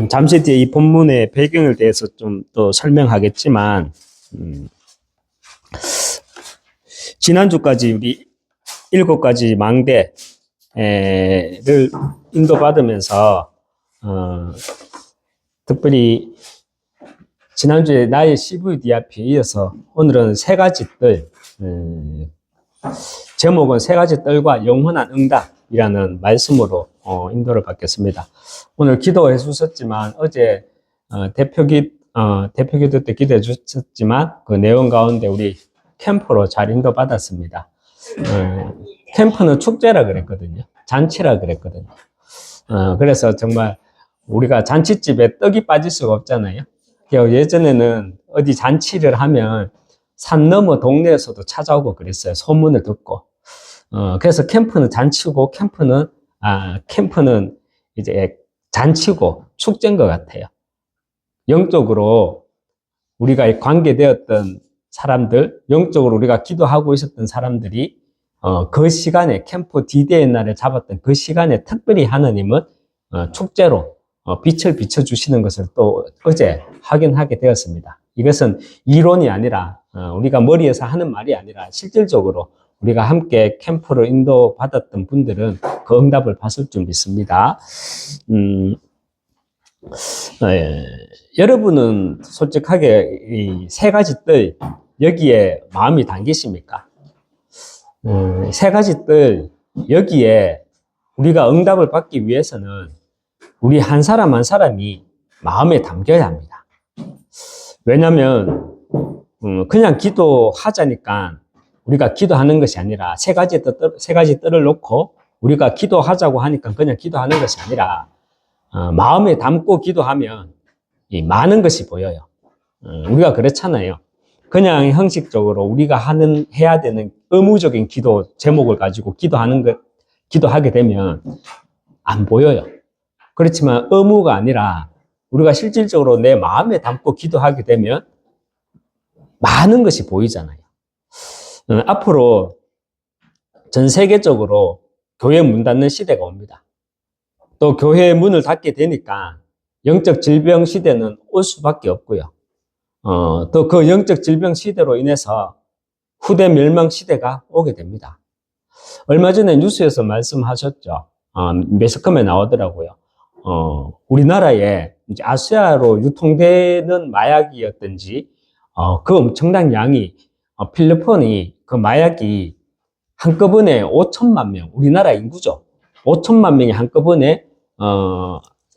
잠시 뒤에 이 본문의 배경에 대해서 좀 또 설명하겠지만, 지난주까지 우리 7가지 망대를 인도받으면서, 특별히 지난주에 나의 CVDIP에 이어서 오늘은 3가지 뜰, 제목은 3가지 뜰과 영원한 응답이라는 말씀으로 인도를 받겠습니다. 오늘 기도해 주셨지만 어제 대표기도 때 기도해 주셨지만 그 내용 가운데 우리 캠프로 잘 인도 받았습니다. 캠프는 축제라 그랬거든요. 잔치라 그랬거든요. 그래서 정말 우리가 잔치집에 떡이 빠질 수가 없잖아요. 예전에는 어디 잔치를 하면 산 너머 동네에서도 찾아오고 그랬어요. 소문을 듣고. 그래서 캠프는 잔치고 캠프는 이제 잔치고 축제인 것 같아요. 영적으로 우리가 관계되었던 사람들, 영적으로 우리가 기도하고 있었던 사람들이 그 시간에 캠프 D-Day의 날에 잡았던 그 시간에 특별히 하나님은 축제로 빛을 비춰주시는 것을 또 어제 확인하게 되었습니다. 이것은 이론이 아니라 우리가 머리에서 하는 말이 아니라 실질적으로 우리가 함께 캠프를 인도받았던 분들은 그 응답을 받을 줄 믿습니다. 여러분은 솔직하게 이 3가지 뜰 여기에 마음이 담기십니까? 3가지 뜰 여기에 우리가 응답을 받기 위해서는 우리 한 사람 한 사람이 마음에 담겨야 합니다. 왜냐하면 그냥 기도하자니까 우리가 기도하는 것이 아니라 3가지 뜰을 놓고 우리가 기도하자고 하니까 그냥 기도하는 것이 아니라 마음에 담고 기도하면 많은 것이 보여요. 우리가 그렇잖아요. 그냥 형식적으로 우리가 해야 되는 의무적인 기도 제목을 가지고 기도하게 되면 안 보여요. 그렇지만 의무가 아니라 우리가 실질적으로 내 마음에 담고 기도하게 되면 많은 것이 보이잖아요. 앞으로 전 세계적으로 교회 문 닫는 시대가 옵니다. 또 교회의 문을 닫게 되니까 영적 질병 시대는 올 수밖에 없고요. 또 그 영적 질병 시대로 인해서 후대 멸망 시대가 오게 됩니다. 얼마 전에 뉴스에서 말씀하셨죠. 매스컴에 나오더라고요. 우리나라에 이제 아시아로 유통되는 마약이었든지 그 엄청난 양이 필리핀이 그 마약이 한꺼번에 5천만 명, 우리나라 인구죠. 5천만 명이 한꺼번에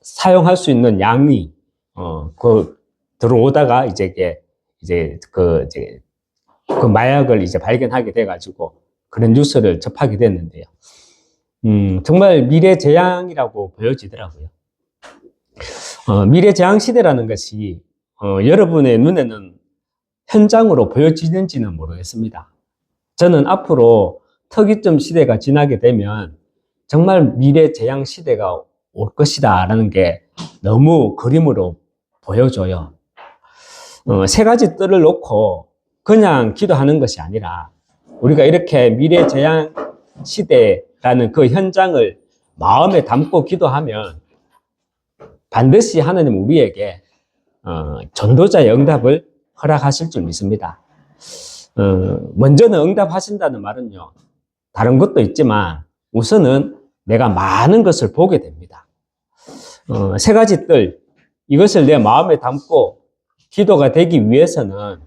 사용할 수 있는 양이 들어오다가 그 마약을 이제 발견하게 돼가지고 그런 뉴스를 접하게 됐는데요. 정말 미래재앙이라고 보여지더라고요. 미래재앙 시대라는 것이 여러분의 눈에는 현장으로 보여지는지는 모르겠습니다. 저는 앞으로 특이점 시대가 지나게 되면 정말 미래재앙 시대가 올 것이다 라는 게 너무 그림으로 보여줘요. 3가지 뜰을 놓고 그냥 기도하는 것이 아니라 우리가 이렇게 미래재앙 시대라는 그 현장을 마음에 담고 기도하면 반드시 하나님 우리에게 전도자의 응답을 허락하실 줄 믿습니다. 먼저는 응답하신다는 말은요, 다른 것도 있지만 우선은 내가 많은 것을 보게 됩니다. 3가지 뜰, 이것을 내 마음에 담고 기도가 되기 위해서는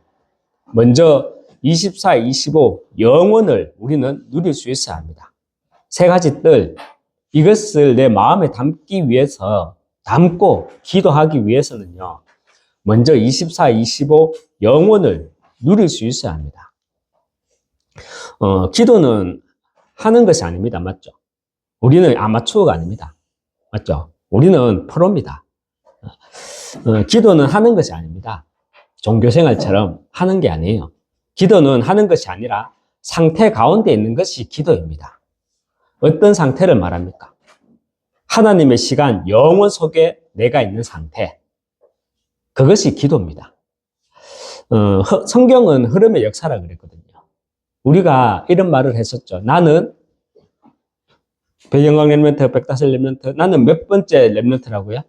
먼저 24, 25 영원을 우리는 누릴 수 있어야 합니다. 3가지 뜰, 이것을 내 마음에 담고 기도하기 위해서는요, 먼저 24, 25 영원을 누릴 수 있어야 합니다. 기도는 하는 것이 아닙니다. 맞죠? 우리는 아마추어가 아닙니다. 맞죠? 우리는 프로입니다. 기도는 하는 것이 아닙니다. 종교생활처럼 하는 게 아니에요. 기도는 하는 것이 아니라 상태 가운데 있는 것이 기도입니다. 어떤 상태를 말합니까? 하나님의 시간, 영원 속에 내가 있는 상태. 그것이 기도입니다. 성경은 흐름의 역사라 그랬거든요. 우리가 이런 말을 했었죠. 나는 배영광 랩런트, 백다슬 랩런트, 나는 몇 번째 랩런트라고요?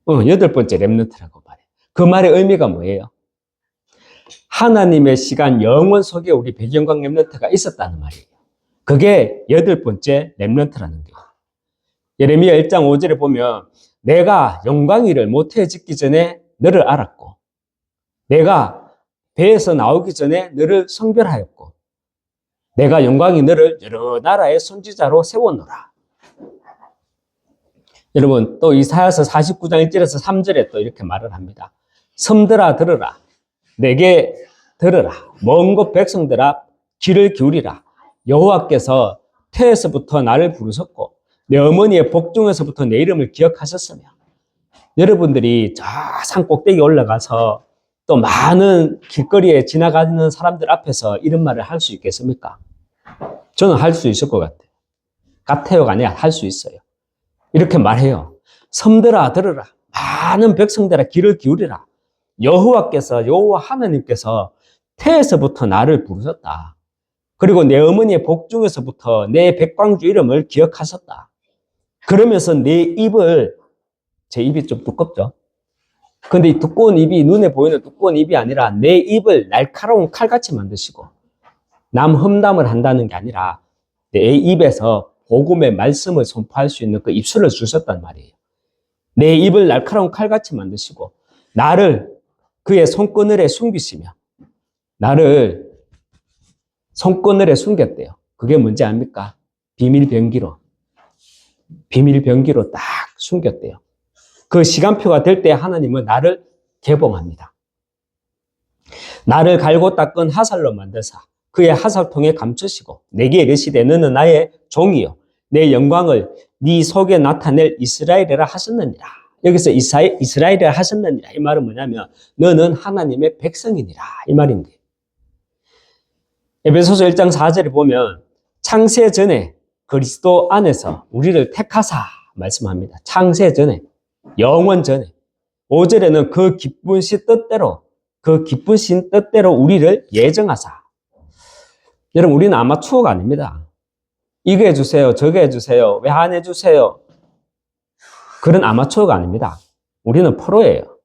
여덟 번째 렘넌트라고 말해. 그 말의 의미가 뭐예요? 하나님의 시간 영원 속에 우리 백영광 렘넌트가 있었다는 말이에요. 그게 여덟 번째 렘넌트라는 거예요. 예레미야 1장 5절에 보면 내가 영광이를 모태에 짓기 전에 너를 알았고 내가 배에서 나오기 전에 너를 성별하였고 내가 영광이 너를 여러 나라의 선지자로 세워놓으라. 여러분 또 이사야서 49장 1절에서 3절에 또 이렇게 말을 합니다. 섬들아 들으라. 내게 들으라. 먼 곳 백성들아 귀를 기울이라. 여호와께서 태에서부터 나를 부르셨고 내 어머니의 복중에서부터 내 이름을 기억하셨으며 여러분들이 저 산 꼭대기 올라가서 또 많은 길거리에 지나가는 사람들 앞에서 이런 말을 할 수 있겠습니까? 저는 할 수 있을 것 같아요. 같아요가 아니라 할 수 있어요. 이렇게 말해요. 섬들아 들으라. 많은 백성들아 귀를 기울이라. 여호와 하나님께서 태에서부터 나를 부르셨다. 그리고 내 어머니의 복중에서부터 내 백광주 이름을 기억하셨다. 그러면서 내 입을, 제 입이 좀 두껍죠? 근데 이 두꺼운 입이 눈에 보이는 두꺼운 입이 아니라 내 입을 날카로운 칼같이 만드시고 남 험담을 한다는 게 아니라 내 입에서 복음의 말씀을 선포할 수 있는 그 입술을 주셨단 말이에요. 내 입을 날카로운 칼같이 만드시고 나를 그의 손그늘에 숨기시며 나를 손그늘에 숨겼대요. 그게 뭔지 압니까? 비밀병기로 딱 숨겼대요. 그 시간표가 될 때 하나님은 나를 개봉합니다. 나를 갈고 닦은 하살로 만드사 그의 하살통에 감추시고 내게 이르시되 너는 나의 종이요 내 영광을 네 속에 나타낼 이스라엘이라 하셨느니라. 여기서 이스라엘이라 하셨느니라 이 말은 뭐냐면 너는 하나님의 백성이니라 이 말인데 에베소서 1장 4절에 보면 창세 전에 그리스도 안에서 우리를 택하사 말씀합니다. 창세 전에 영원 전에 5절에는 그 기쁘신 뜻대로 우리를 예정하사. 여러분 우리는 아마추어가 아닙니다. 이거 해주세요 저거 해주세요 왜 안 해주세요 그런 아마추어가 아닙니다. 우리는 프로예요.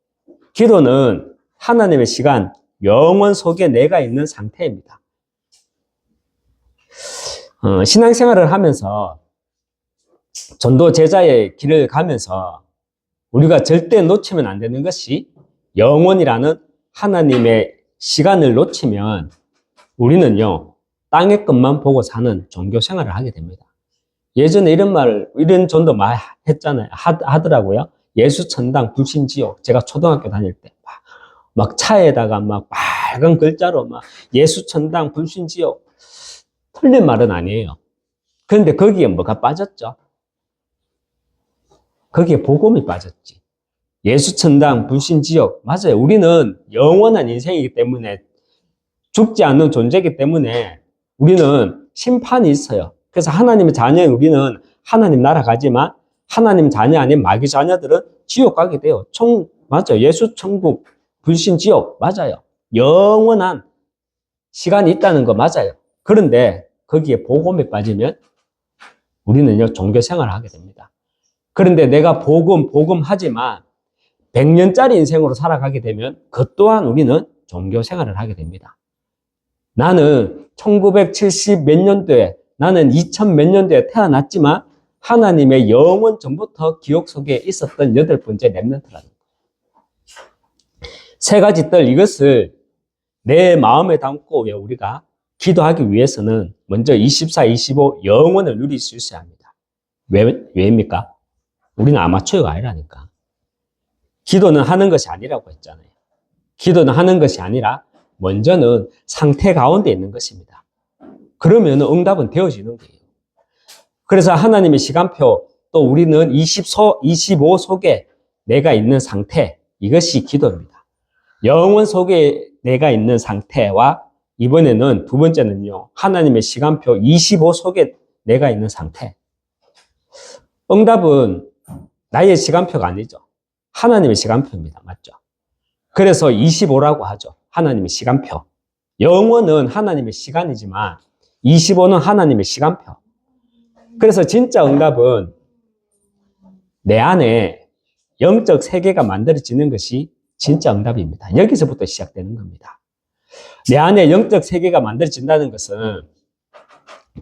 기도는 하나님의 시간 영원 속에 내가 있는 상태입니다. 신앙생활을 하면서 전도 제자의 길을 가면서 우리가 절대 놓치면 안 되는 것이 영원이라는 하나님의 시간을 놓치면 우리는요 땅의 것만 보고 사는 종교 생활을 하게 됩니다. 예전에 이런 전도 많이 했잖아요. 하더라고요. 예수천당 불신지옥. 제가 초등학교 다닐 때 막 차에다가 막 빨간 글자로 막 예수천당 불신지옥. 틀린 말은 아니에요. 그런데 거기에 뭐가 빠졌죠? 거기에 복음이 빠졌지. 예수천당, 불신지옥. 맞아요. 우리는 영원한 인생이기 때문에 죽지 않는 존재이기 때문에 우리는 심판이 있어요. 그래서 하나님의 자녀인 우리는 하나님 나라 가지만 하나님 자녀 아닌 마귀 자녀들은 지옥 가게 돼요. 맞아요. 예수 천국, 불신 지옥. 맞아요. 영원한 시간이 있다는 거 맞아요. 그런데 거기에 복음에 빠지면 우리는요 종교 생활을 하게 됩니다. 그런데 내가 복음 하지만 100년짜리 인생으로 살아가게 되면 그 또한 우리는 종교 생활을 하게 됩니다. 나는 1970 몇 년도에 나는 2000 몇 년도에 태어났지만 하나님의 영원 전부터 기억 속에 있었던 여덟 번째 렘넌트라는 거예요. 세 가지 뜰 이것을 내 마음에 담고 우리가 기도하기 위해서는 먼저 24, 25 영원을 누릴 수 있어야 합니다. 왜입니까? 우리는 아마추어가 아니라니까. 기도는 하는 것이 아니라고 했잖아요. 기도는 하는 것이 아니라 먼저는 상태 가운데 있는 것입니다. 그러면 응답은 되어지는 거예요. 그래서 하나님의 시간표 또 우리는 25 속에 내가 있는 상태 이것이 기도입니다. 영원 속에 내가 있는 상태와 이번에는 두 번째는요. 하나님의 시간표 25 속에 내가 있는 상태. 응답은 나의 시간표가 아니죠. 하나님의 시간표입니다. 맞죠? 그래서 25라고 하죠. 하나님의 시간표. 영원은 하나님의 시간이지만 25는 하나님의 시간표. 그래서 진짜 응답은 내 안에 영적 세계가 만들어지는 것이 진짜 응답입니다. 여기서부터 시작되는 겁니다. 내 안에 영적 세계가 만들어진다는 것은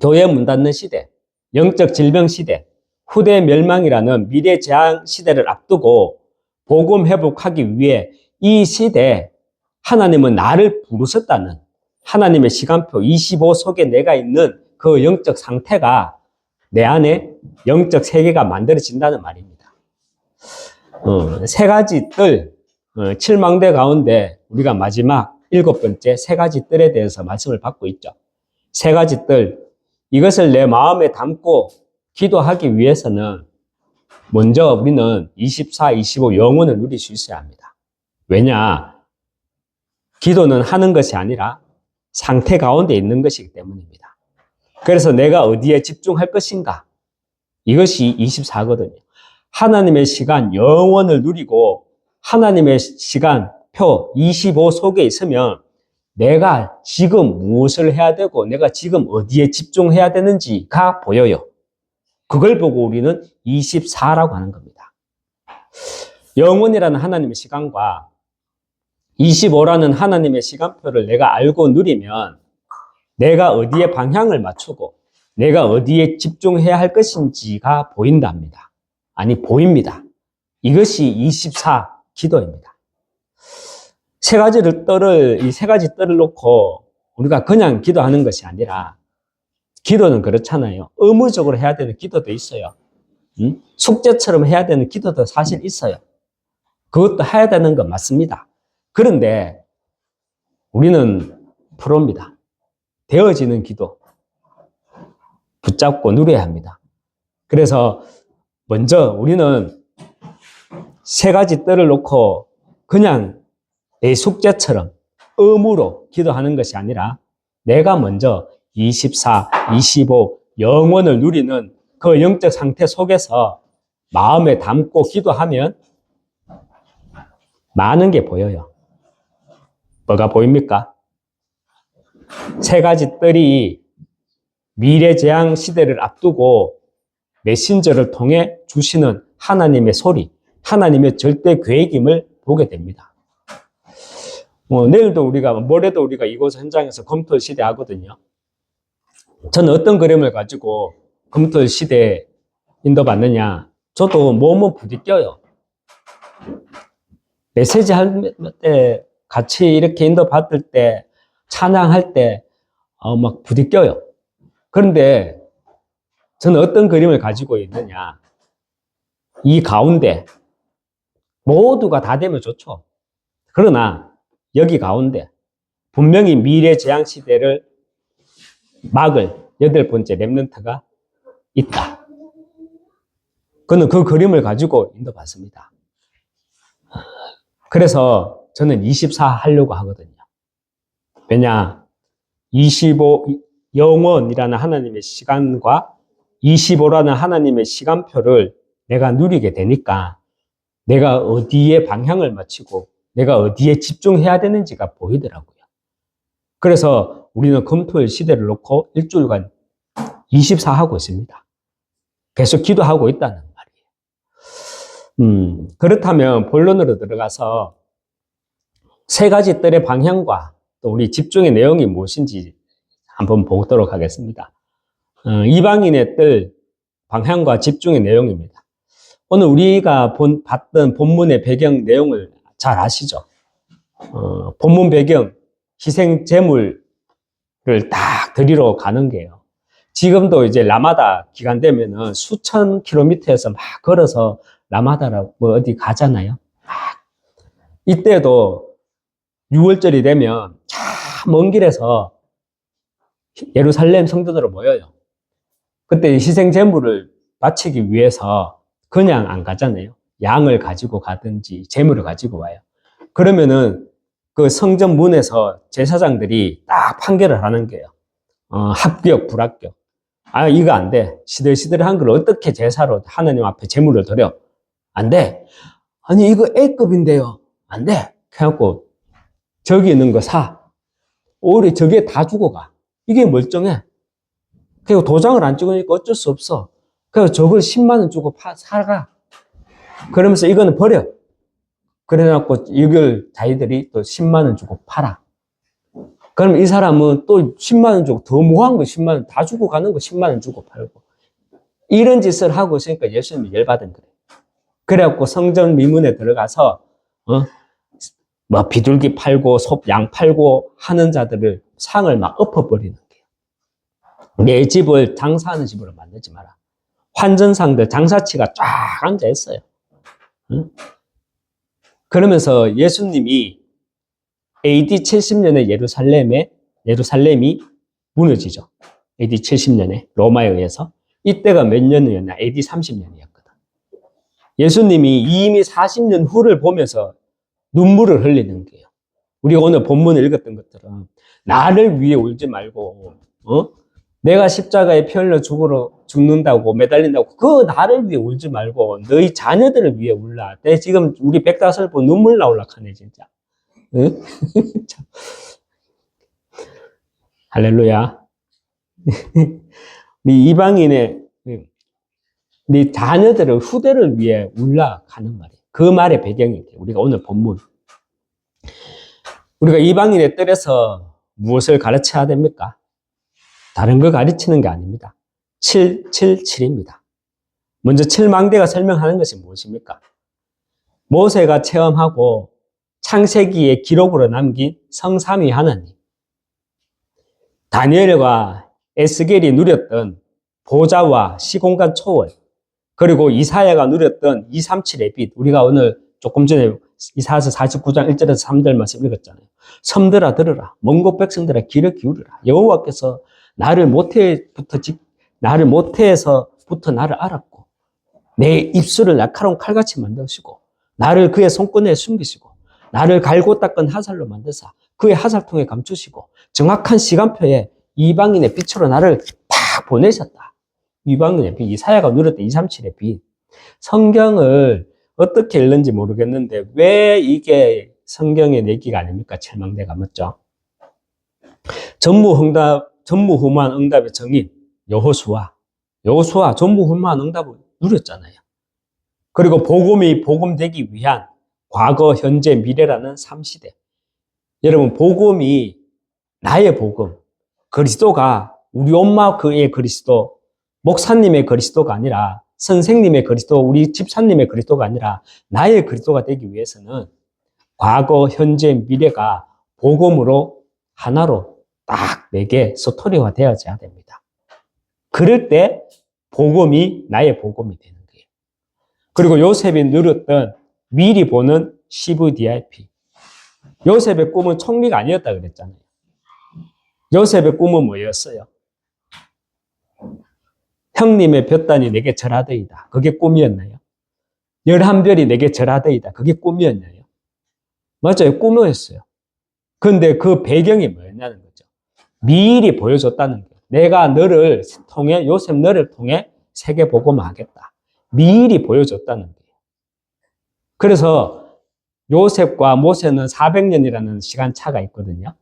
교회 문 닫는 시대, 영적 질병 시대, 후대 멸망이라는 미래 재앙 시대를 앞두고 복음 회복하기 위해 이 시대에 하나님은 나를 부르셨다는 하나님의 시간표 25 속에 내가 있는 그 영적 상태가 내 안에 영적 세계가 만들어진다는 말입니다. 세 가지 뜰, 7망대 가운데 우리가 마지막 7번째 세 가지 뜰에 대해서 말씀을 받고 있죠. 세 가지 뜰, 이것을 내 마음에 담고 기도하기 위해서는 먼저 우리는 24, 25 영원을 누릴 수 있어야 합니다. 왜냐? 기도는 하는 것이 아니라 상태 가운데 있는 것이기 때문입니다. 그래서 내가 어디에 집중할 것인가? 이것이 24거든요. 하나님의 시간, 영원을 누리고 하나님의 시간표 25 속에 있으면 내가 지금 무엇을 해야 되고 내가 지금 어디에 집중해야 되는지가 보여요. 그걸 보고 우리는 24라고 하는 겁니다. 영원이라는 하나님의 시간과 25라는 하나님의 시간표를 내가 알고 누리면 내가 어디에 방향을 맞추고 내가 어디에 집중해야 할 것인지가 보인답니다. 아니, 보입니다. 이것이 24 기도입니다. 이 세 가지 뜰을 놓고 우리가 그냥 기도하는 것이 아니라 기도는 그렇잖아요. 의무적으로 해야 되는 기도도 있어요. 숙제처럼 해야 되는 기도도 사실 있어요. 그것도 해야 되는 건 맞습니다. 그런데 우리는 프로입니다. 되어지는 기도 붙잡고 누려야 합니다. 그래서 먼저 우리는 세 가지 뜰을 놓고 그냥 내 숙제처럼 의무로 기도하는 것이 아니라 내가 먼저 24, 25 영원을 누리는 그 영적 상태 속에서 마음에 담고 기도하면 많은 게 보여요. 뭐가 보입니까? 세 가지 뜰이 미래 재앙 시대를 앞두고 메신저를 통해 주시는 하나님의 소리, 하나님의 절대 계획임을 보게 됩니다. 내일도 모레도 우리가 이곳 현장에서 검토 시대 하거든요. 저는 어떤 그림을 가지고 검토 시대 인도받느냐? 저도 몸은 부딪혀요. 메시지 할 때, 같이 이렇게 인도받을 때, 찬양할 때, 막 부딪혀요. 그런데 저는 어떤 그림을 가지고 있느냐? 이 가운데 모두가 다 되면 좋죠. 그러나 여기 가운데 분명히 미래 재앙 시대를 막을 8번째 렘넌트가 있다. 그는 그 그림을 가지고 인도받습니다. 그래서 저는 24 하려고 하거든요. 왜냐? 25 영원이라는 하나님의 시간과 25라는 하나님의 시간표를 내가 누리게 되니까 내가 어디에 방향을 맞추고 내가 어디에 집중해야 되는지가 보이더라고요. 그래서 우리는 금토일 시대를 놓고 일주일간 24 하고 있습니다. 계속 기도하고 있다는 말이에요. 그렇다면 본론으로 들어가서 세 가지 뜰의 방향과 또 우리 집중의 내용이 무엇인지 한번 보도록 하겠습니다. 이방인의 뜰 방향과 집중의 내용입니다. 오늘 우리가 봤던 본문의 배경 내용을 잘 아시죠? 본문 배경, 희생 제물을 딱 드리러 가는 게요. 지금도 이제 라마다 기간 되면은 수천 킬로미터에서 막 걸어서 라마다라고 어디 가잖아요. 이때도 6월절이 되면 참 먼 길에서 예루살렘 성전으로 모여요. 그때 희생 제물을 바치기 위해서 그냥 안 가잖아요. 양을 가지고 가든지 제물을 가지고 와요. 그러면은 그 성전 문에서 제사장들이 딱 판결을 하는 거예요. 합격, 불합격. 이거 안 돼. 시들시들한 걸 어떻게 제사로 하나님 앞에 제물을 드려? 안 돼. 아니, 이거 A급인데요. 안 돼. 그래갖고 저기 있는 거 사. 오히려 저게 다 죽어가. 이게 멀쩡해. 그리고 도장을 안 찍으니까 어쩔 수 없어. 그래서 저걸 10만 원 주고 사가. 그러면서 이거는 버려. 그래갖고 이걸 자기들이 또 10만 원 주고 팔아. 그럼 이 사람은 또 10만 원 주고 더 무한 거 10만 원 다 주고 가는 거 10만 원 주고 팔고. 이런 짓을 하고 있으니까 예수님이 열받은 거예요. 그래갖고 성전 미문에 들어가서 뭐 비둘기 팔고 양 팔고 하는 자들을 상을 막 엎어버리는 거예요. 내 집을 장사하는 집으로 만들지 마라. 환전상들 장사치가 쫙 앉아 있어요. 그러면서 예수님이 AD 70년에 예루살렘이 무너지죠. AD 70년에 로마에 의해서. 이때가 몇 년이었나? AD 30년이었거든. 예수님이 이미 40년 후를 보면서 눈물을 흘리는 거예요. 우리가 오늘 본문을 읽었던 것처럼 나를 위해 울지 말고 내가 십자가에 피 흘려 죽는다고 매달린다고 그 나를 위해 울지 말고 너희 자녀들을 위해 울라. 내 지금 우리 백다설 보고 눈물 나올라 하네 진짜. 응? 할렐루야. 네 이방인의 네 자녀들을 후대를 위해 울라 하는 말이에요. 그 말의 배경이 돼요. 우리가 오늘 본문. 우리가 이방인의 뜰에서 무엇을 가르쳐야 됩니까? 다른 거 가르치는 게 아닙니다. 777입니다. 먼저 7망대가 설명하는 것이 무엇입니까? 모세가 체험하고 창세기의 기록으로 남긴 성삼위 하나님. 다니엘과 에스겔이 누렸던 보좌와 시공간 초월. 그리고 이사야가 누렸던 237의 빛. 우리가 오늘 조금 전에 이사야서 49장 1절에서 3절 말씀 읽었잖아요. 섬들아 들으라. 먼 곳 백성들아 귀를 기울이라. 여호와께서 나를 모태에서부터 나를 알았고 내 입술을 날카로운 칼같이 만드시고 나를 그의 손끝에 숨기시고 나를 갈고 닦은 화살로 만드사 그의 화살통에 감추시고 정확한 시간표에 이방인의 빛으로 나를 탁 보내셨다. 이방인의 빛, 이사야가 누렸던 237의 빛. 성경을 어떻게 읽는지 모르겠는데 왜 이게 성경의 얘기가 아닙니까? 칠망대가 맞죠? 전무후무한 응답의 정인 여호수아 전무후무한 응답을 누렸잖아요. 그리고 복음이 복음되기 위한 과거, 현재, 미래라는 3시대. 여러분 복음이 나의 복음, 그리스도가 우리 엄마 그의 그리스도, 목사님의 그리스도가 아니라 선생님의 그리스도, 우리 집사님의 그리스도가 아니라 나의 그리스도가 되기 위해서는 과거, 현재, 미래가 복음으로 하나로 딱 내게 스토리화 되어져야 됩니다. 그럴 때 복음이 나의 복음이 되는 거예요. 그리고 요셉이 누렸던 미리 보는 CVDIP. 요셉의 꿈은 총리가 아니었다 그랬잖아요. 요셉의 꿈은 뭐였어요? 형님의 볕단이 내게 절하더이다. 그게 꿈이었나요? 11별이 내게 절하더이다. 그게 꿈이었나요? 맞아요. 꿈이었어요. 근데 그 배경이 뭐였냐는 거죠. 미리 보여줬다는 거예요. 내가 요셉 너를 통해 세계 복음하겠다. 미리 보여줬다는 거예요. 그래서 요셉과 모세는 400년이라는 시간 차가 있거든요.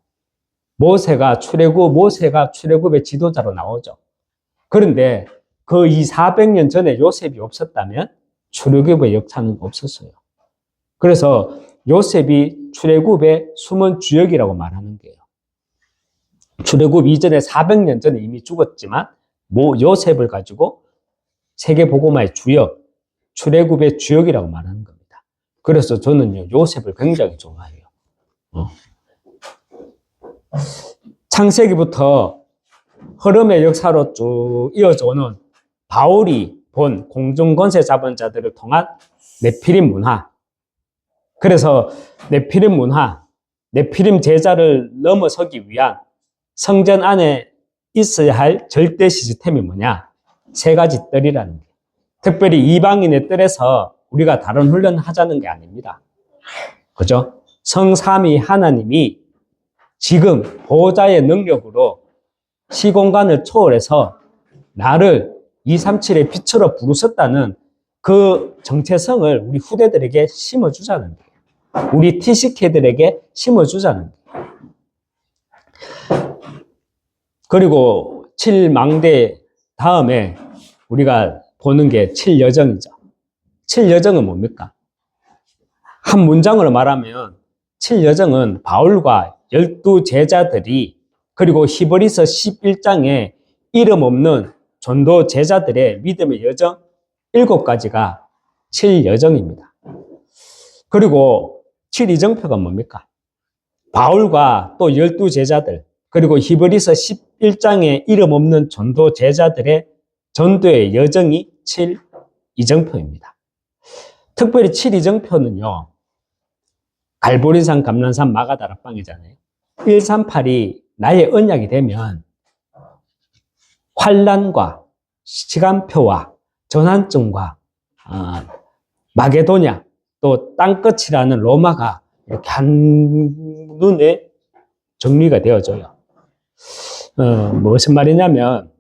모세가 출애굽의 지도자로 나오죠. 그런데 그 이 400년 전에 요셉이 없었다면 출애굽의 역사는 없었어요. 그래서 요셉이 출애굽의 숨은 주역이라고 말하는 거예요. 출애굽 이전에 400년 전에 이미 죽었지만 요셉을 가지고 세계복음화의 주역, 출애굽의 주역이라고 말하는 겁니다. 그래서 저는 요셉을 굉장히 좋아해요. 창세기부터 흐름의 역사로 쭉 이어져 오는 바울이 본 공중권세 잡은 자들을 통한 네피림 문화. 그래서 네피림 문화, 네피림 제자를 넘어서기 위한 성전 안에 있어야 할 절대 시스템이 뭐냐? 3가지 뜰이라는 거예요. 특별히 이방인의 뜰에서 우리가 다른 훈련을 하자는 게 아닙니다. 그죠? 성삼위 하나님이 지금 보호자의 능력으로 시공간을 초월해서 나를 237의 빛으로 부르셨다는 그 정체성을 우리 후대들에게 심어주자는 거예요. 우리 TCK들에게 심어주자는 거예요. 그리고 7망대 다음에 우리가 보는 게 7여정이죠. 칠여정은 뭡니까? 한 문장으로 말하면 칠여정은 바울과 12제자들이 그리고 히브리서 11장에 이름 없는 전도 제자들의 믿음의 여정 7가지가 칠여정입니다. 그리고 칠이정표가 뭡니까? 바울과 또 12제자들 그리고 히브리서 11장에 이름 없는 전도 제자들의 전도의 여정이 칠이정표입니다. 특별히 칠이정표는요. 갈보리산, 감람산, 마가다락방이잖아요. 138이 나의 언약이 되면 환란과 시간표와 전환점과 마게도냐 또 땅끝이라는 로마가 이렇게 한눈에 정리가 되어져요. 무슨 말이냐면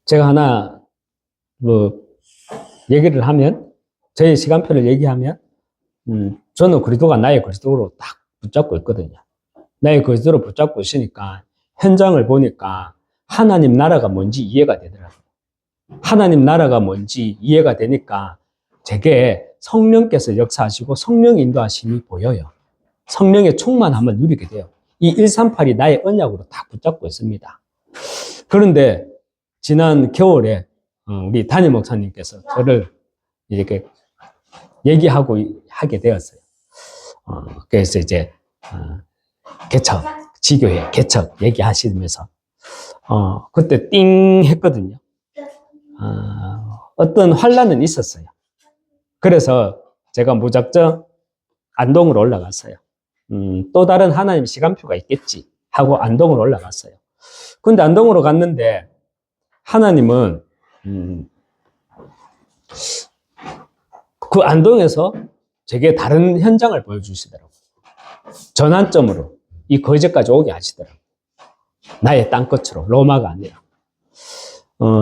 제가 하나 얘기를 하면 저의 시간표를 얘기하면 저는 그리스도가 나의 그리스도로 딱 붙잡고 있거든요. 나의 그리스도로 붙잡고 있으니까 현장을 보니까 하나님 나라가 뭔지 이해가 되더라고요. 하나님 나라가 뭔지 이해가 되니까 제게 성령께서 역사하시고 성령 인도하심이 보여요. 성령의 충만함을 누리게 돼요. 이 138이 나의 언약으로 딱 붙잡고 있습니다. 그런데 지난 겨울에 우리 담임 목사님께서 저를 이렇게 얘기하고 하게 되었어요. 그래서 이제 개척, 지교회 개척 얘기하시면서 그때 띵 했거든요. 어떤 환란은 있었어요. 그래서 제가 무작정 안동으로 올라갔어요. 또 다른 하나님 시간표가 있겠지 하고 안동으로 올라갔어요. 근데 안동으로 갔는데 하나님은 그 안동에서 제게 다른 현장을 보여주시더라고요. 전환점으로 이 거제까지 오게 하시더라고요. 나의 땅끝으로, 로마가 아니라.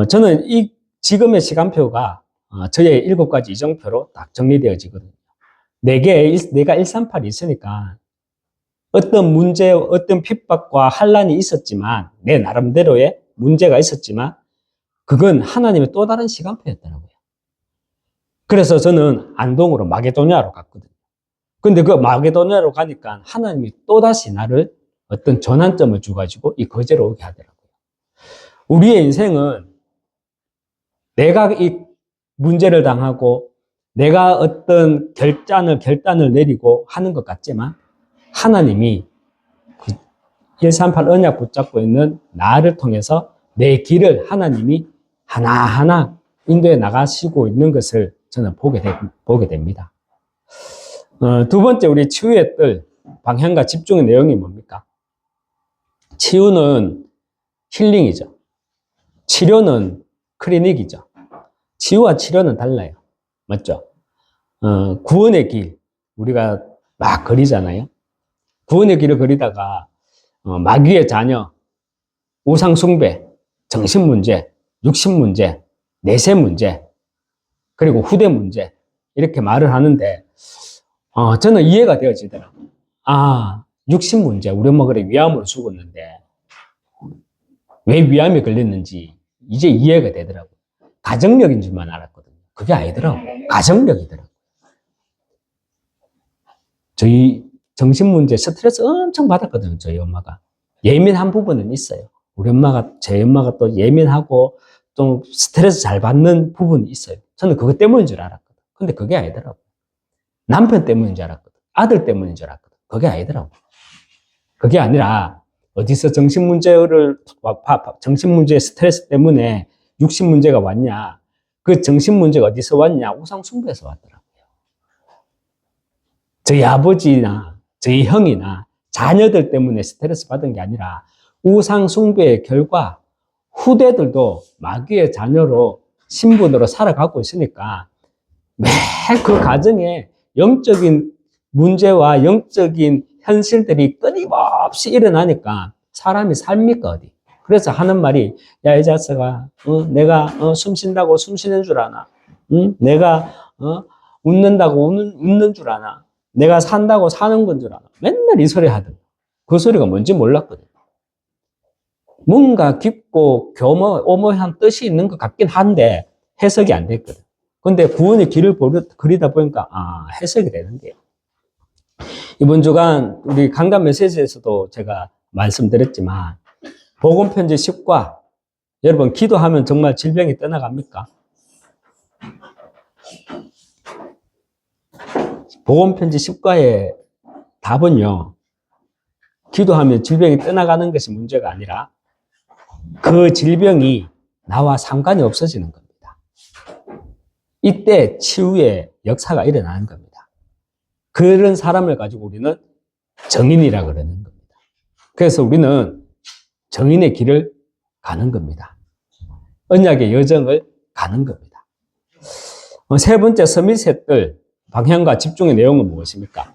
저는 이 지금의 시간표가 저의 7가지 이정표로 딱 정리되어지거든요. 내가 138이 있으니까 어떤 문제, 어떤 핍박과 환란이 있었지만 내 나름대로의 문제가 있었지만 그건 하나님의 또 다른 시간표였더라고요. 그래서 저는 안동으로 마게도냐로 갔거든요. 근데 그 마게도냐로 가니까 하나님이 또다시 나를 어떤 전환점을 주가지고 이 거제로 오게 하더라고요. 우리의 인생은 내가 이 문제를 당하고 내가 어떤 결단을 내리고 하는 것 같지만 하나님이 그 138 언약 붙잡고 있는 나를 통해서 내 길을 하나님이 하나하나 인도해 나가시고 있는 것을 저는 보게 됩니다. 두 번째, 우리 치유의 뜰, 방향과 집중의 내용이 뭡니까? 치유는 힐링이죠. 치료는 클리닉이죠. 치유와 치료는 달라요. 맞죠? 구원의 길, 우리가 막 그리잖아요. 구원의 길을 그리다가 마귀의 자녀, 우상숭배, 정신문제, 육신문제, 내세 문제, 그리고 후대 문제 이렇게 말을 하는데 저는 이해가 되어지더라고요. 육신 문제, 우리 엄마 그래 위암으로 죽었는데 왜 위암에 걸렸는지 이제 이해가 되더라고요. 가정력인 줄만 알았거든요. 그게 아니더라고요. 가정력이더라고요. 저희 정신문제 스트레스 엄청 받았거든요. 저희 엄마가. 예민한 부분은 있어요. 제 엄마가 또 예민하고 좀 스트레스 잘 받는 부분이 있어요. 저는 그것 때문인 줄 알았거든. 근데 그게 아니더라고요. 남편 때문인 줄 알았거든. 아들 때문인 줄 알았거든. 그게 아니더라고요. 그게 아니라 어디서 정신문제 스트레스 때문에 육신문제가 왔냐. 그 정신문제가 어디서 왔냐. 우상숭배에서 왔더라고요. 저희 아버지나 저희 형이나 자녀들 때문에 스트레스 받은 게 아니라 우상숭배의 결과 후대들도 마귀의 자녀로 신분으로 살아가고 있으니까 매 그 가정에 영적인 문제와 영적인 현실들이 끊임없이 일어나니까 사람이 삽니까 어디. 그래서 하는 말이 야 이 자식아 내가 숨 쉰다고 숨 쉬는 줄 아나. 내가 웃는다고 웃는 줄 아나. 내가 산다고 사는 건 줄 아나. 맨날 이 소리 하더니 그 소리가 뭔지 몰랐거든요. 뭔가 깊고 오모한 뜻이 있는 것 같긴 한데 해석이 안 됐거든. 근데 구원의 길을 그리다 보니까, 해석이 되는 거예요. 이번 주간 우리 강단 메시지에서도 제가 말씀드렸지만, 복음편지 10과, 여러분, 기도하면 정말 질병이 떠나갑니까? 복음편지 10과의 답은요, 기도하면 질병이 떠나가는 것이 문제가 아니라, 그 질병이 나와 상관이 없어지는 겁니다. 이때 치유의 역사가 일어나는 겁니다. 그런 사람을 가지고 우리는 정인이라 그러는 겁니다. 그래서 우리는 정인의 길을 가는 겁니다. 언약의 여정을 가는 겁니다. 세 번째 서밋의 뜰, 방향과 집중의 내용은 무엇입니까?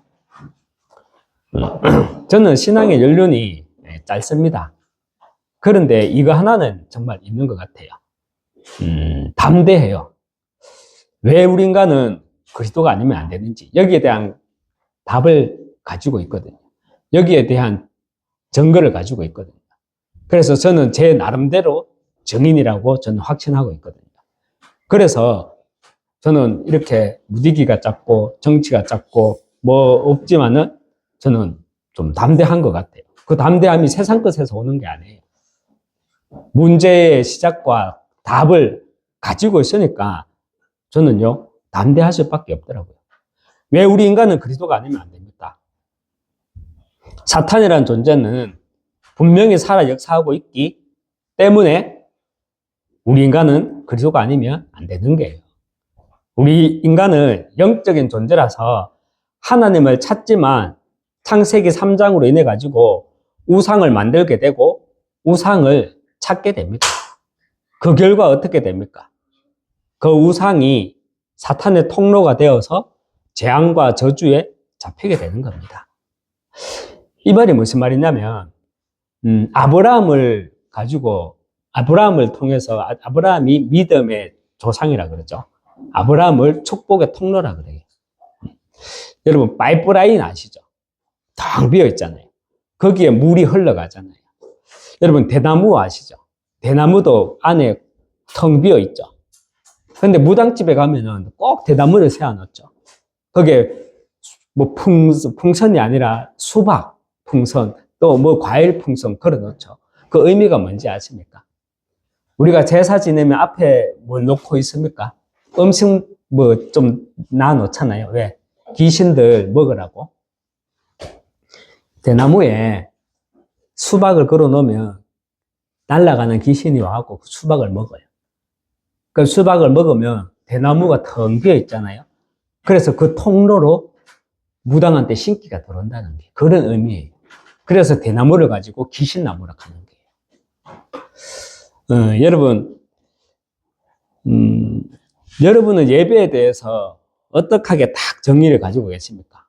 저는 신앙의 연륜이 짧습니다. 그런데 이거 하나는 정말 있는 것 같아요. 담대해요. 왜 우리 인간은 그리스도가 아니면 안 되는지 여기에 대한 답을 가지고 있거든요. 여기에 대한 증거를 가지고 있거든요. 그래서 저는 제 나름대로 정인이라고 저는 확신하고 있거든요. 그래서 저는 이렇게 무디기가 작고 정치가 작고 뭐 없지만은 저는 좀 담대한 것 같아요. 그 담대함이 세상 것에서 오는 게 아니에요. 문제의 시작과 답을 가지고 있으니까 저는요, 담대할 수밖에 없더라고요. 왜 우리 인간은 그리스도가 아니면 안 됩니까? 사탄이라는 존재는 분명히 살아 역사하고 있기 때문에 우리 인간은 그리스도가 아니면 안 되는 거예요. 우리 인간은 영적인 존재라서 하나님을 찾지만 창세기 3장으로 인해 가지고 우상을 만들게 되고 우상을 찾게 됩니다. 그 결과 어떻게 됩니까? 그 우상이 사탄의 통로가 되어서 재앙과 저주에 잡히게 되는 겁니다. 이 말이 무슨 말이냐면 아브라함을 통해서 아브라함이 믿음의 조상이라 그러죠. 아브라함을 축복의 통로라 그래요. 여러분 파이프라인 아시죠? 텅 비어 있잖아요. 거기에 물이 흘러가잖아요. 여러분 대나무 아시죠? 대나무도 안에 텅 비어 있죠. 근데 무당집에 가면은 꼭 대나무를 세워놓죠. 거기에 뭐 풍선이 아니라 수박 풍선, 또 뭐 과일 풍선 걸어놓죠. 그 의미가 뭔지 아십니까? 우리가 제사 지내면 앞에 뭘 놓고 있습니까? 음식 뭐 좀 놔놓잖아요. 왜? 귀신들 먹으라고. 대나무에 수박을 걸어 놓으면 날아가는 귀신이 와갖고 수박을 먹어요. 그 수박을 먹으면 대나무가 텅 비어 있잖아요. 그래서 그 통로로 무당한테 신기가 들어온다는 게 그런 의미예요. 그래서 대나무를 가지고 귀신나무라 하는 거예요. 여러분은 예배에 대해서 어떻게 딱 정리를 가지고 계십니까?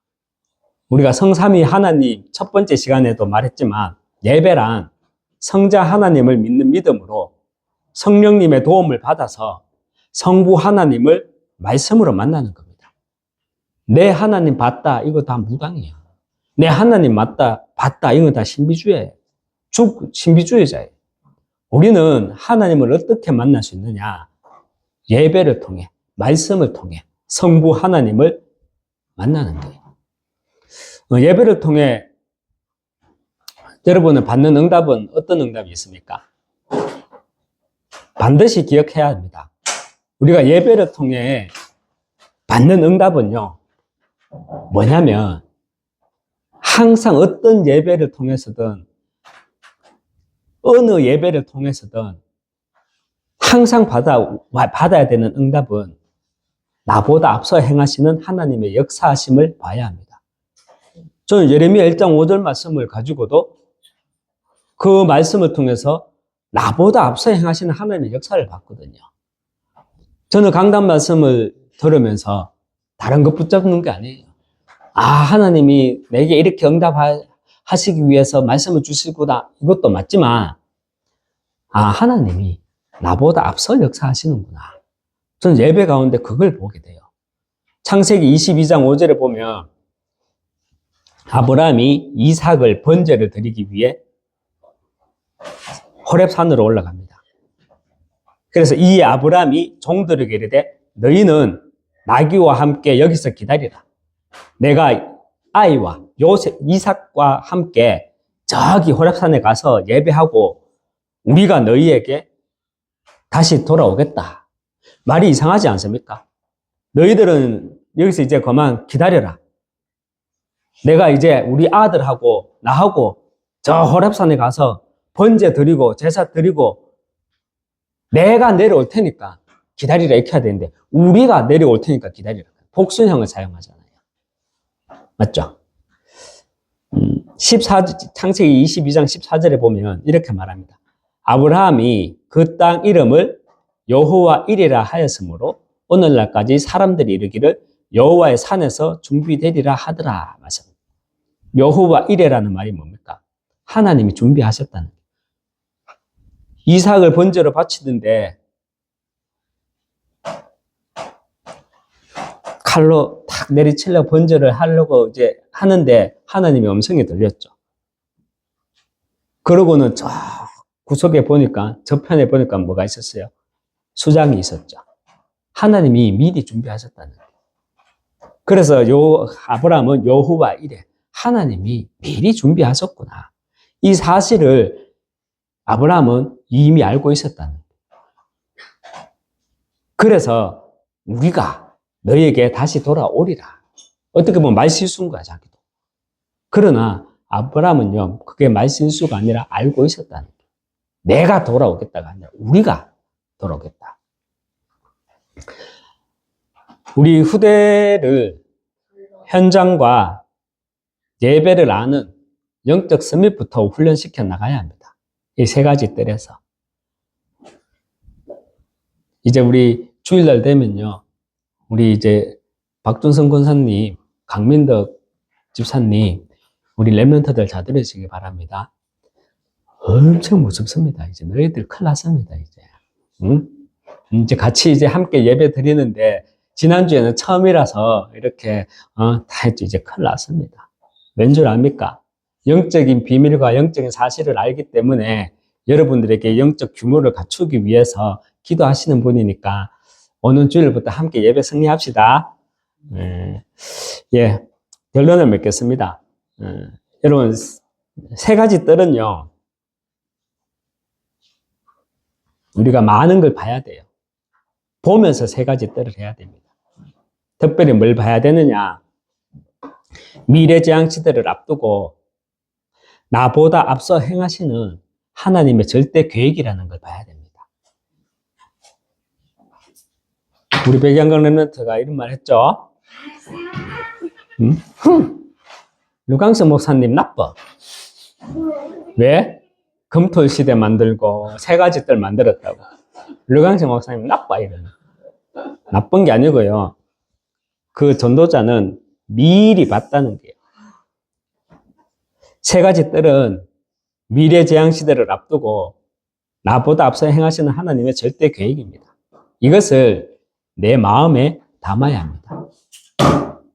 우리가 성삼위 하나님 첫 번째 시간에도 말했지만 예배란 성자 하나님을 믿는 믿음으로 성령님의 도움을 받아서 성부 하나님을 말씀으로 만나는 겁니다. 내 하나님 봤다, 이거 다 무당이야. 내 하나님 봤다, 이거 다 신비주의예요. 신비주의자예요. 우리는 하나님을 어떻게 만날 수 있느냐? 예배를 통해, 말씀을 통해 성부 하나님을 만나는 거예요. 예배를 통해 여러분은 받는 응답은 어떤 응답이 있습니까? 반드시 기억해야 합니다. 우리가 예배를 통해 받는 응답은요, 뭐냐면 항상 어떤 예배를 통해서든 어느 예배를 통해서든 항상 받아야 되는 응답은 나보다 앞서 행하시는 하나님의 역사하심을 봐야 합니다. 저는 예레미야 1장 5절 말씀을 가지고도 그 말씀을 통해서 나보다 앞서 행하시는 하나님의 역사를 봤거든요. 저는 강단 말씀을 들으면서 다른 것 붙잡는 게 아니에요. 하나님이 내게 이렇게 응답하시기 위해서 말씀을 주시구나. 이것도 맞지만, 하나님이 나보다 앞서 역사하시는구나. 저는 예배 가운데 그걸 보게 돼요. 창세기 22장 5절에 보면 아브라함이 이삭을 번제를 드리기 위해 호렙산으로 올라갑니다. 그래서 이 아브라함이 종들에게 이르되 너희는 나귀와 함께 여기서 기다리라. 내가 아이와 요셉, 이삭과 함께 저기 호렙산에 가서 예배하고 우리가 너희에게 다시 돌아오겠다. 말이 이상하지 않습니까? 너희들은 여기서 이제 그만 기다려라. 내가 이제 우리 아들하고 나하고 저 호렙산에 가서 번제 드리고 제사 드리고 내가 내려올 테니까 기다리라 이렇게 해야 되는데 우리가 내려올 테니까 기다리라. 복순형을 사용하잖아요. 맞죠? 창세기 22장 14절에 보면 이렇게 말합니다. 아브라함이 그 땅 이름을 여호와 이레라 하였으므로 오늘날까지 사람들이 이르기를 여호와의 산에서 준비되리라 하더라. 맞습니다. 여호와 이레라는 말이 뭡니까? 하나님이 준비하셨다는 거예요. 이삭을 번제로 바치던데 칼로 탁 내리치려고 번제를 하려고 이제 하는데 하나님의 음성이 들렸죠. 그러고는 저 구석에 보니까 저편에 보니까 뭐가 있었어요? 수장이 있었죠. 하나님이 미리 준비하셨다는 거예요. 그래서 아브라함은 여호와 이레 하나님이 미리 준비하셨구나. 이 사실을 아브라함은 이미 알고 있었다는 거예요. 그래서 우리가 너희에게 다시 돌아오리라. 어떻게 보면 말실수인 거야, 자기도. 그러나 아브라함은요, 그게 말실수가 아니라 알고 있었다는 거예요. 내가 돌아오겠다가 아니라 우리가 돌아오겠다. 우리 후대를 현장과 예배를 아는 영적 스밋부터 훈련시켜 나가야 합니다. 이 세 가지 뜰에서. 이제 우리 주일날 되면요, 우리 이제 박준성 권사님, 강민덕 집사님, 우리 렘넌트들 잘 들으시기 바랍니다. 엄청 무섭습니다. 이제 너희들 큰일 났습니다. 이제, 응? 이제 같이 이제 함께 예배 드리는데 지난주에는 처음이라서 이렇게 다 했죠. 이제 큰일 났습니다. 왠 줄 압니까? 영적인 비밀과 영적인 사실을 알기 때문에 여러분들에게 영적 규모를 갖추기 위해서 기도하시는 분이니까 오는 주일부터 함께 예배 승리합시다. 예, 결론을 맺겠습니다. 여러분, 세 가지 뜰은요, 우리가 많은 걸 봐야 돼요. 보면서 세 가지 뜰을 해야 됩니다. 특별히 뭘 봐야 되느냐? 미래재앙시대를 앞두고 나보다 앞서 행하시는 하나님의 절대 계획이라는 걸 봐야 됩니다. 우리 백양강 렘넌트가 이런 말 했죠? 류강석 목사님 나빠. 왜? 금토 시대 만들고 세 가지 뜰 만들었다고. 류강석 목사님 나빠 이런. 나쁜 게 아니고요. 그 전도자는 미리 봤다는 거예요. 세 가지 뜰은 미래 재앙 시대를 앞두고 나보다 앞서 행하시는 하나님의 절대 계획입니다. 이것을 내 마음에 담아야 합니다.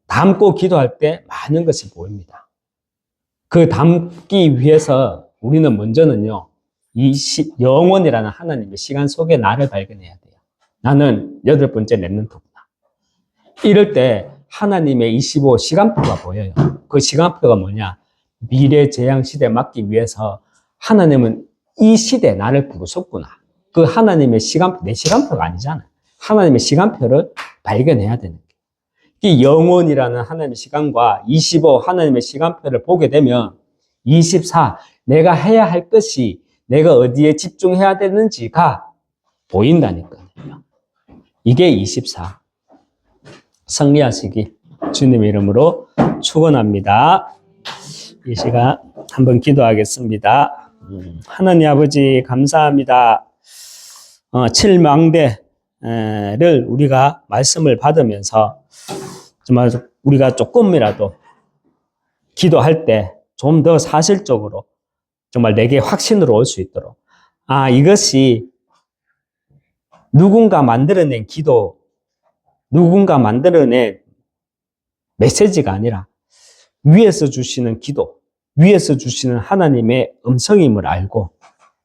담고 기도할 때 많은 것이 보입니다. 그 담기 위해서 우리는 먼저는요, 영원이라는 하나님의 시간 속에 나를 발견해야 돼요. 나는 8번째 렘넌트구나. 이럴 때 하나님의 25 시간표가 보여요. 그 시간표가 뭐냐? 미래 재앙 시대 막기 위해서 하나님은 이 시대에 나를 부르셨구나. 그 하나님의 시간표, 내 시간표가 아니잖아요. 하나님의 시간표를 발견해야 되는 거예요. 이 영원이라는 하나님의 시간과 25 하나님의 시간표를 보게 되면 24 내가 해야 할 것이 내가 어디에 집중해야 되는지가 보인다니까요. 이게 24. 승리하시기 주님의 이름으로 축원합니다. 이 시간 한번 기도하겠습니다. 하나님 아버지 감사합니다. 7망대를 우리가 말씀을 받으면서 정말 우리가 조금이라도 기도할 때 좀 더 사실적으로 정말 내게 확신으로 올 수 있도록, 이것이 누군가 만들어낸 기도, 누군가 만들어낸 메시지가 아니라 위에서 주시는 기도, 위에서 주시는 하나님의 음성임을 알고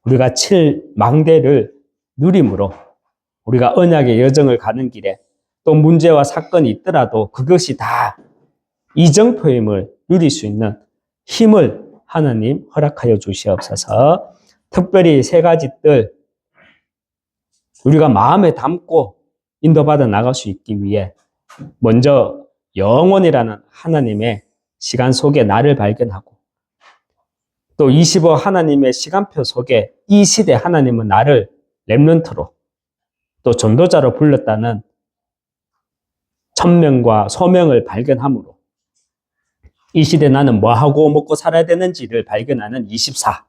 우리가 7망대를 누림으로 우리가 언약의 여정을 가는 길에 또 문제와 사건이 있더라도 그것이 다 이정표임을 누릴 수 있는 힘을 하나님 허락하여 주시옵소서. 특별히 세 가지 뜰 우리가 마음에 담고 인도받아 나갈 수 있기 위해 먼저 영원이라는 하나님의 시간 속에 나를 발견하고 또 25 하나님의 시간표 속에 이 시대 하나님은 나를 렘넌트로 또 전도자로 불렀다는 천명과 소명을 발견함으로 이 시대 나는 뭐하고 먹고 살아야 되는지를 발견하는 24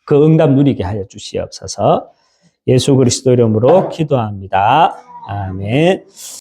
그 응답 누리게 하여 주시옵소서. 예수 그리스도 이름으로 기도합니다. 아멘.